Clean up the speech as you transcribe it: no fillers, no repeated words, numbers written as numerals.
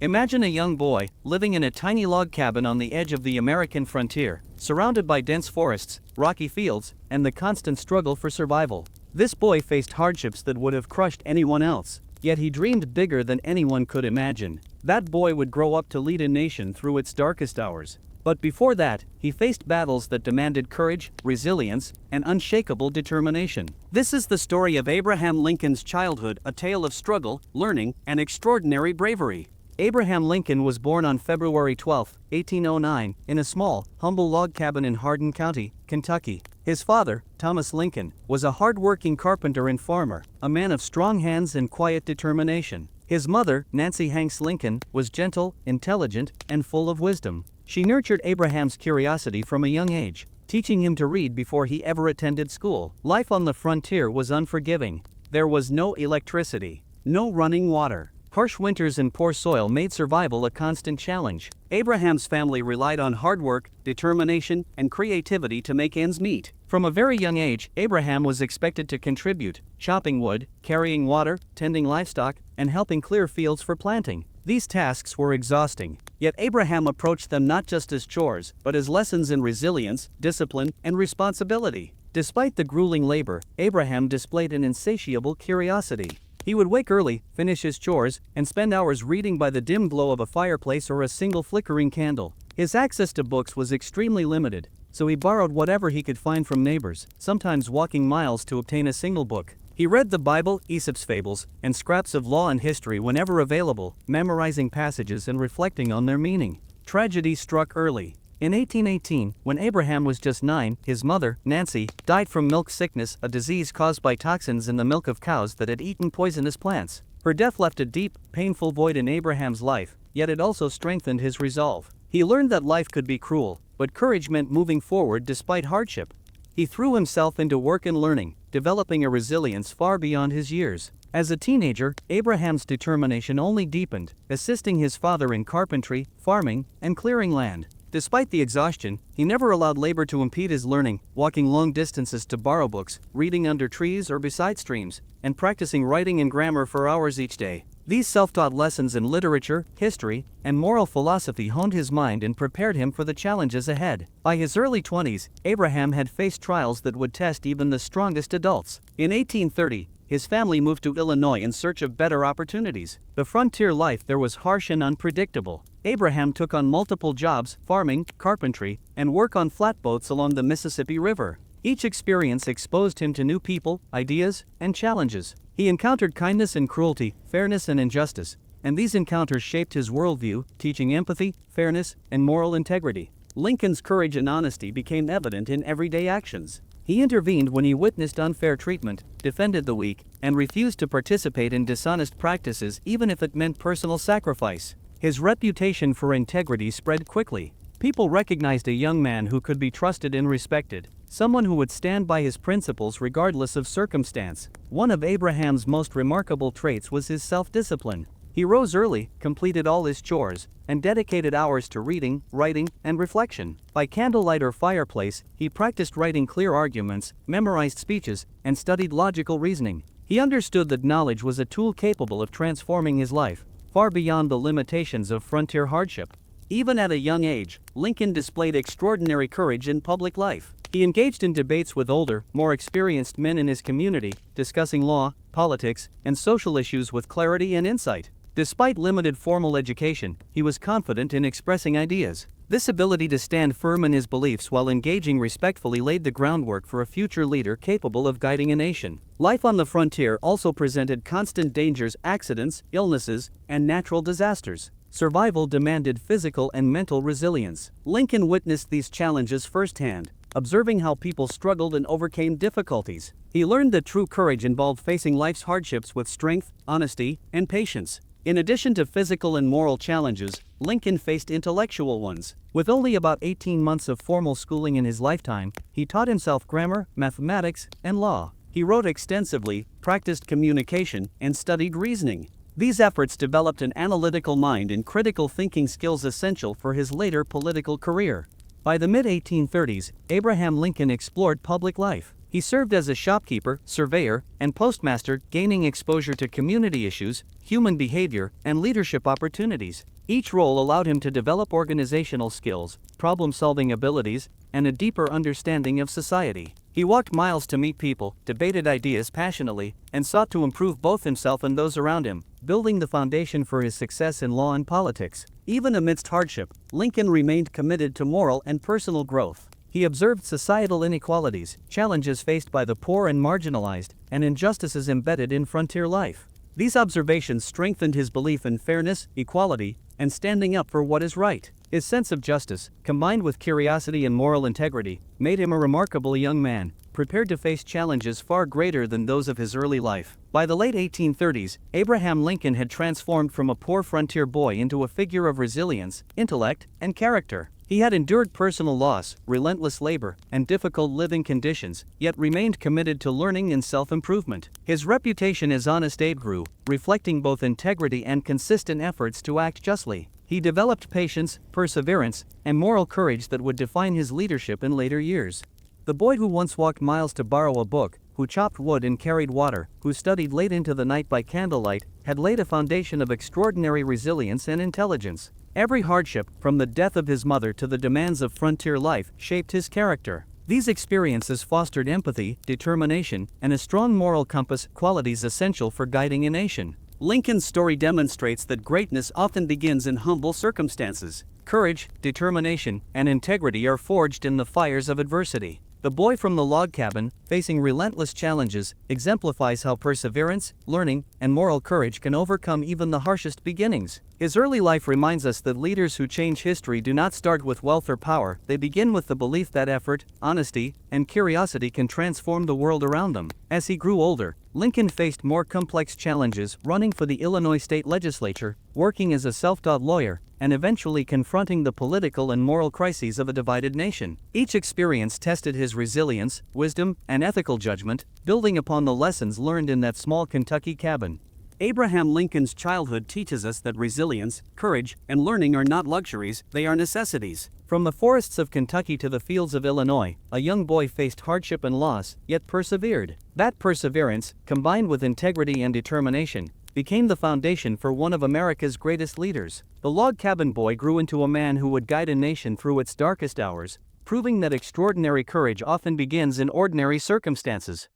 Imagine a young boy living in a tiny log cabin on the edge of the American frontier, surrounded by dense forests, rocky fields, and the constant struggle for survival. This boy faced hardships that would have crushed anyone else, yet he dreamed bigger than anyone could imagine. That boy would grow up to lead a nation through its darkest hours. But before that, he faced battles that demanded courage, resilience, and unshakable determination. This is the story of Abraham Lincoln's childhood, a tale of struggle, learning, and extraordinary bravery. Abraham Lincoln was born on February 12, 1809, in a small, humble log cabin in Hardin County, Kentucky. His father, Thomas Lincoln, was a hard-working carpenter and farmer, a man of strong hands and quiet determination. His mother, Nancy Hanks Lincoln, was gentle, intelligent, and full of wisdom. She nurtured Abraham's curiosity from a young age, teaching him to read before he ever attended school. Life on the frontier was unforgiving. There was no electricity, no running water. Harsh winters and poor soil made survival a constant challenge. Abraham's family relied on hard work, determination, and creativity to make ends meet. From a very young age, Abraham was expected to contribute, chopping wood, carrying water, tending livestock, and helping clear fields for planting. These tasks were exhausting, yet Abraham approached them not just as chores, but as lessons in resilience, discipline, and responsibility. Despite the grueling labor, Abraham displayed an insatiable curiosity. He would wake early, finish his chores, and spend hours reading by the dim glow of a fireplace or a single flickering candle. His access to books was extremely limited, so he borrowed whatever he could find from neighbors, sometimes walking miles to obtain a single book. He read the Bible, Aesop's fables, and scraps of law and history whenever available, memorizing passages and reflecting on their meaning. Tragedy struck early. In 1818, when Abraham was just 9, his mother, Nancy, died from milk sickness, a disease caused by toxins in the milk of cows that had eaten poisonous plants. Her death left a deep, painful void in Abraham's life, yet it also strengthened his resolve. He learned that life could be cruel, but courage meant moving forward despite hardship. He threw himself into work and learning, developing a resilience far beyond his years. As a teenager, Abraham's determination only deepened, assisting his father in carpentry, farming, and clearing land. Despite the exhaustion, he never allowed labor to impede his learning, walking long distances to borrow books, reading under trees or beside streams, and practicing writing and grammar for hours each day. These self-taught lessons in literature, history, and moral philosophy honed his mind and prepared him for the challenges ahead. By his early 20s, Abraham had faced trials that would test even the strongest adults. In 1830, his family moved to Illinois in search of better opportunities. The frontier life there was harsh and unpredictable. Abraham took on multiple jobs, farming, carpentry, and work on flatboats along the Mississippi River. Each experience exposed him to new people, ideas, and challenges. He encountered kindness and cruelty, fairness and injustice, and these encounters shaped his worldview, teaching empathy, fairness, and moral integrity. Lincoln's courage and honesty became evident in everyday actions. He intervened when he witnessed unfair treatment, defended the weak, and refused to participate in dishonest practices even if it meant personal sacrifice. His reputation for integrity spread quickly. People recognized a young man who could be trusted and respected, someone who would stand by his principles regardless of circumstance. One of Abraham's most remarkable traits was his self-discipline. He rose early, completed all his chores, and dedicated hours to reading, writing, and reflection. By candlelight or fireplace, he practiced writing clear arguments, memorized speeches, and studied logical reasoning. He understood that knowledge was a tool capable of transforming his life, far beyond the limitations of frontier hardship. Even at a young age, Lincoln displayed extraordinary courage in public life. He engaged in debates with older, more experienced men in his community, discussing law, politics, and social issues with clarity and insight. Despite limited formal education, he was confident in expressing ideas. This ability to stand firm in his beliefs while engaging respectfully laid the groundwork for a future leader capable of guiding a nation. Life on the frontier also presented constant dangers, accidents, illnesses, and natural disasters. Survival demanded physical and mental resilience. Lincoln witnessed these challenges firsthand, observing how people struggled and overcame difficulties. He learned that true courage involved facing life's hardships with strength, honesty, and patience. In addition to physical and moral challenges, Lincoln faced intellectual ones. With only about 18 months of formal schooling in his lifetime, he taught himself grammar, mathematics, and law. He wrote extensively, practiced communication, and studied reasoning. These efforts developed an analytical mind and critical thinking skills essential for his later political career. By the mid-1830s, Abraham Lincoln explored public life. He served as a shopkeeper, surveyor, and postmaster, gaining exposure to community issues, human behavior, and leadership opportunities. Each role allowed him to develop organizational skills, problem-solving abilities, and a deeper understanding of society. He walked miles to meet people, debated ideas passionately, and sought to improve both himself and those around him, building the foundation for his success in law and politics. Even amidst hardship, Lincoln remained committed to moral and personal growth. He observed societal inequalities, challenges faced by the poor and marginalized, and injustices embedded in frontier life. These observations strengthened his belief in fairness, equality, and standing up for what is right. His sense of justice, combined with curiosity and moral integrity, made him a remarkable young man, prepared to face challenges far greater than those of his early life. By the late 1830s, Abraham Lincoln had transformed from a poor frontier boy into a figure of resilience, intellect, and character. He had endured personal loss, relentless labor, and difficult living conditions, yet remained committed to learning and self-improvement. His reputation as honest Abe grew, reflecting both integrity and consistent efforts to act justly. He developed patience, perseverance, and moral courage that would define his leadership in later years. The boy who once walked miles to borrow a book, who chopped wood and carried water, who studied late into the night by candlelight, had laid a foundation of extraordinary resilience and intelligence. Every hardship, from the death of his mother to the demands of frontier life, shaped his character. These experiences fostered empathy, determination, and a strong moral compass, qualities essential for guiding a nation. Lincoln's story demonstrates that greatness often begins in humble circumstances. Courage, determination, and integrity are forged in the fires of adversity. The boy from the log cabin, facing relentless challenges, exemplifies how perseverance, learning, and moral courage can overcome even the harshest beginnings. His early life reminds us that leaders who change history do not start with wealth or power, they begin with the belief that effort, honesty, and curiosity can transform the world around them. As he grew older, Lincoln faced more complex challenges, running for the Illinois state legislature, working as a self-taught lawyer, and eventually confronting the political and moral crises of a divided nation. Each experience tested his resilience, wisdom, and ethical judgment, building upon the lessons learned in that small Kentucky cabin. Abraham Lincoln's childhood teaches us that resilience, courage, and learning are not luxuries, they are necessities. From the forests of Kentucky to the fields of Illinois, a young boy faced hardship and loss, yet persevered. That perseverance, combined with integrity and determination, became the foundation for one of America's greatest leaders. The log cabin boy grew into a man who would guide a nation through its darkest hours, proving that extraordinary courage often begins in ordinary circumstances.